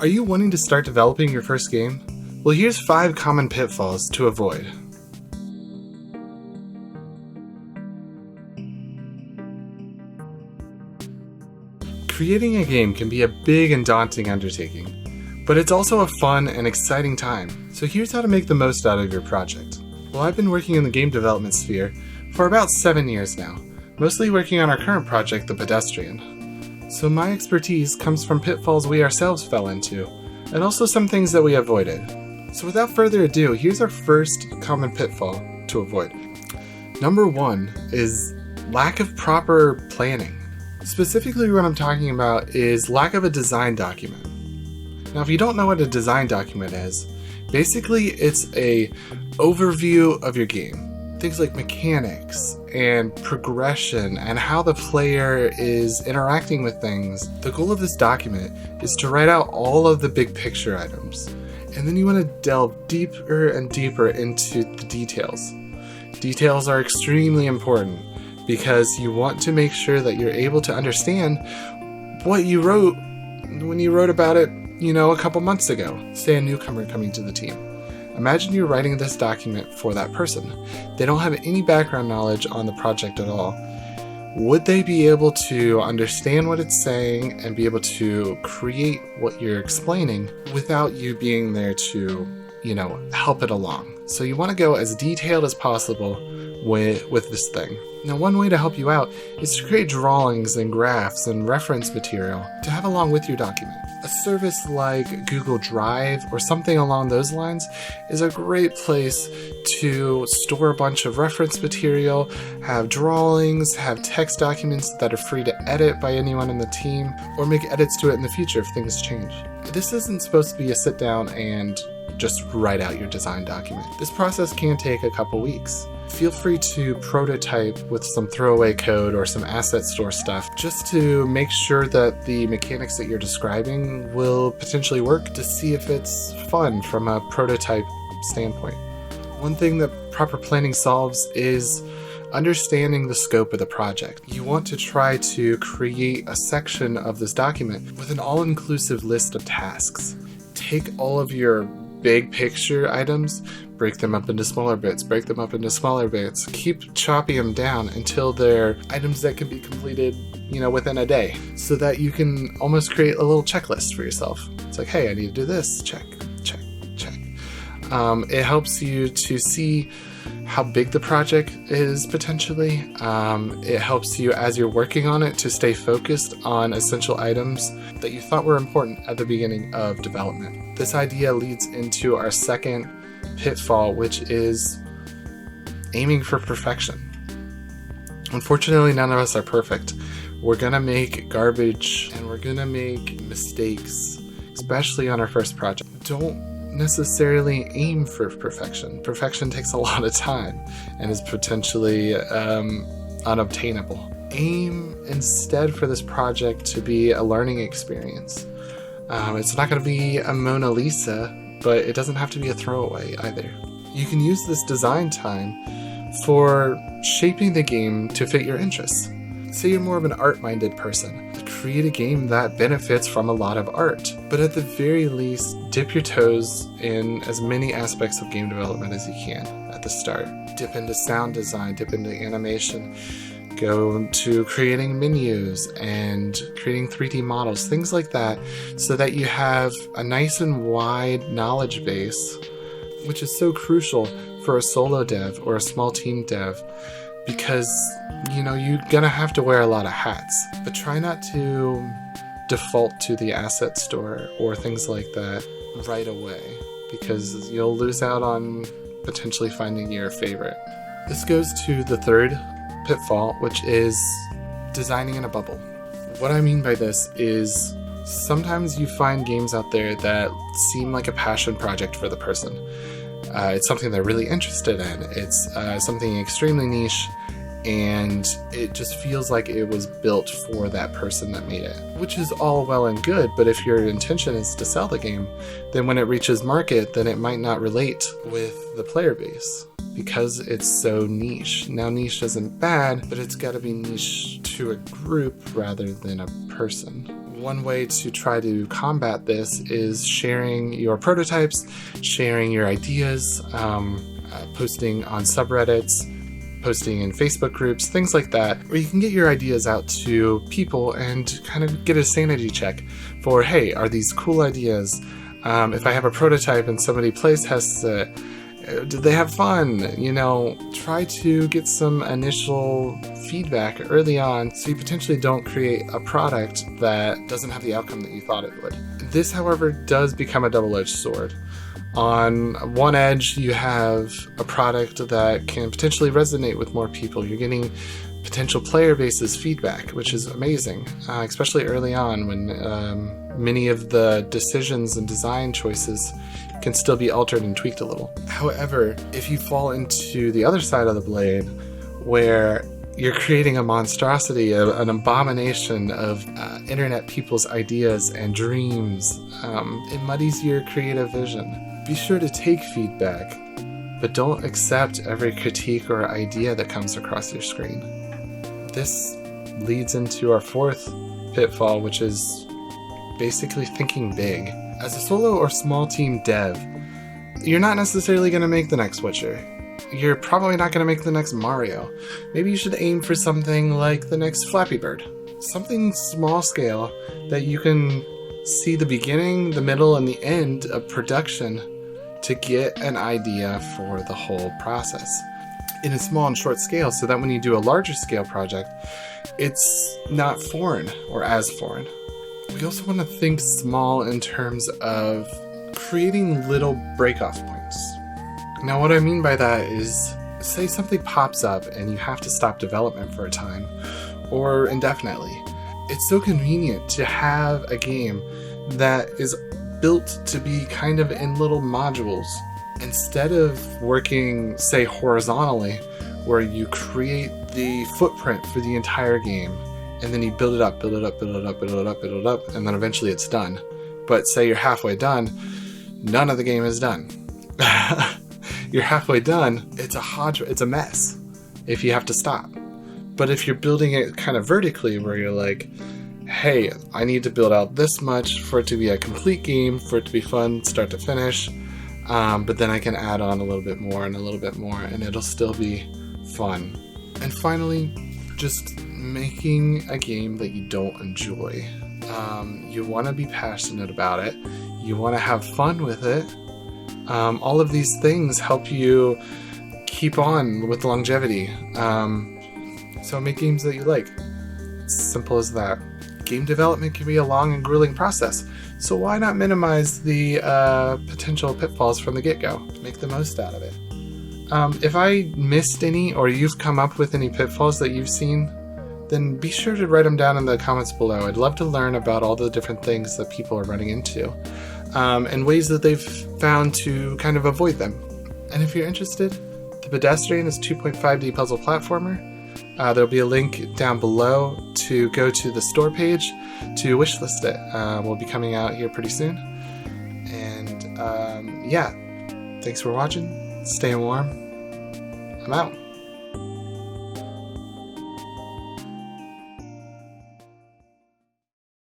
Are you wanting to start developing your first game? Well, here's 5 common pitfalls to avoid. Creating a game can be a big and daunting undertaking, but it's also a fun and exciting time. So here's how to make the most out of your project. Well, I've been working in the game development sphere for about 7 years now, mostly working on our current project, The Pedestrian. So my expertise comes from pitfalls we ourselves fell into, and also some things that we avoided. So without further ado, here's our first common pitfall to avoid. Number 1 is lack of proper planning. Specifically what I'm talking about is lack of a design document. Now if you don't know what a design document is, basically it's a overview of your game. Things like mechanics and progression and how the player is interacting with things. The goal of this document is to write out all of the big picture items. And then you want to delve deeper and deeper into the details. Details are extremely important because you want to make sure that you're able to understand what you wrote when you wrote about it, a couple months ago. Say a newcomer coming to the team. Imagine you're writing this document for that person. They don't have any background knowledge on the project at all. Would they be able to understand what it's saying and be able to create what you're explaining without you being there to, help it along? So you want to go as detailed as possible with this thing. Now, one way to help you out is to create drawings and graphs and reference material to have along with your document. A service like Google Drive or something along those lines is a great place to store a bunch of reference material, have drawings, have text documents that are free to edit by anyone in the team, or make edits to it in the future if things change. This isn't supposed to be a sit down and just write out your design document. This process can take a couple weeks. Feel free to prototype with some throwaway code or some asset store stuff just to make sure that the mechanics that you're describing will potentially work, to see if it's fun from a prototype standpoint. One thing that proper planning solves is understanding the scope of the project. You want to try to create a section of this document with an all-inclusive list of tasks. Take all of your big picture items, break them up into smaller bits, keep chopping them down until they're items that can be completed, within a day, so that you can almost create a little checklist for yourself. It's like, hey, I need to do this, check. It helps you to see how big the project is potentially. It helps you as you're working on it to stay focused on essential items that you thought were important at the beginning of development. This idea leads into our second pitfall, which is aiming for perfection. Unfortunately, none of us are perfect. We're gonna make garbage and we're gonna make mistakes, especially on our first project. Don't necessarily aim for perfection. Perfection takes a lot of time and is potentially unobtainable. Aim instead for this project to be a learning experience. It's not going to be a Mona Lisa, but it doesn't have to be a throwaway either. You can use this design time for shaping the game to fit your interests. Say you're more of an art-minded person. Create a game that benefits from a lot of art, but at the very least, dip your toes in as many aspects of game development as you can at the start. Dip into sound design, dip into animation, go to creating menus and creating 3D models, things like that, so that you have a nice and wide knowledge base, which is so crucial for a solo dev or a small team dev, because you're gonna have to wear a lot of hats. But try not to default to the asset store or things like that right away, because you'll lose out on potentially finding your favorite. This goes to the third pitfall, which is designing in a bubble. What I mean by this is sometimes you find games out there that seem like a passion project for the person. It's something they're really interested in. It's something extremely niche, and it just feels like it was built for that person that made it, which is all well and good. But if your intention is to sell the game, then when it reaches market, then it might not relate with the player base because it's so niche. Now, niche isn't bad, but it's got to be niche to a group rather than a person. One way to try to combat this is sharing your prototypes, sharing your ideas, posting on subreddits, posting in Facebook groups, things like that, where you can get your ideas out to people and kind of get a sanity check for, hey, are these cool ideas? If I have a prototype and somebody plays tests it, did they have fun? Try to get some initial feedback early on so you potentially don't create a product that doesn't have the outcome that you thought it would. This, however, does become a double-edged sword. On one edge, you have a product that can potentially resonate with more people. You're getting potential player base's feedback, which is amazing, especially early on when many of the decisions and design choices can still be altered and tweaked a little. However, if you fall into the other side of the blade, where you're creating a monstrosity, an abomination of internet people's ideas and dreams, it muddies your creative vision. Be sure to take feedback, but don't accept every critique or idea that comes across your screen. This leads into our fourth pitfall, which is basically thinking big. As a solo or small team dev, you're not necessarily going to make the next Witcher. You're probably not going to make the next Mario. Maybe you should aim for something like the next Flappy Bird. Something small scale that you can see the beginning, the middle, and the end of production to get an idea for the whole process in a small and short scale, so that when you do a larger scale project, it's not foreign or as foreign. We also want to think small in terms of creating little break-off points. Now, what I mean by that is, say something pops up and you have to stop development for a time, or indefinitely. It's so convenient to have a game that is built to be kind of in little modules. Instead of working, say, horizontally, where you create the footprint for the entire game, and then you build it up, and then eventually it's done. But say you're halfway done, none of the game is done. You're halfway done, it's a mess if you have to stop. But if you're building it kind of vertically, where you're like, hey, I need to build out this much for it to be a complete game, for it to be fun, start to finish, but then I can add on a little bit more, and it'll still be fun. And finally, just making a game that you don't enjoy. You want to be passionate about it. You want to have fun with it. All of these things help you keep on with longevity. So make games that you like. It's simple as that. Game development can be a long and grueling process, so why not minimize the potential pitfalls from the get-go? Make the most out of it. If I missed any, or you've come up with any pitfalls that you've seen, then be sure to write them down in the comments below. I'd love to learn about all the different things that people are running into, and ways that they've found to kind of avoid them. And if you're interested, The Pedestrian is a 2.5D puzzle platformer. There'll be a link down below to go to the store page to wishlist it. We'll be coming out here pretty soon. And yeah, thanks for watching. Stay warm. I'm out.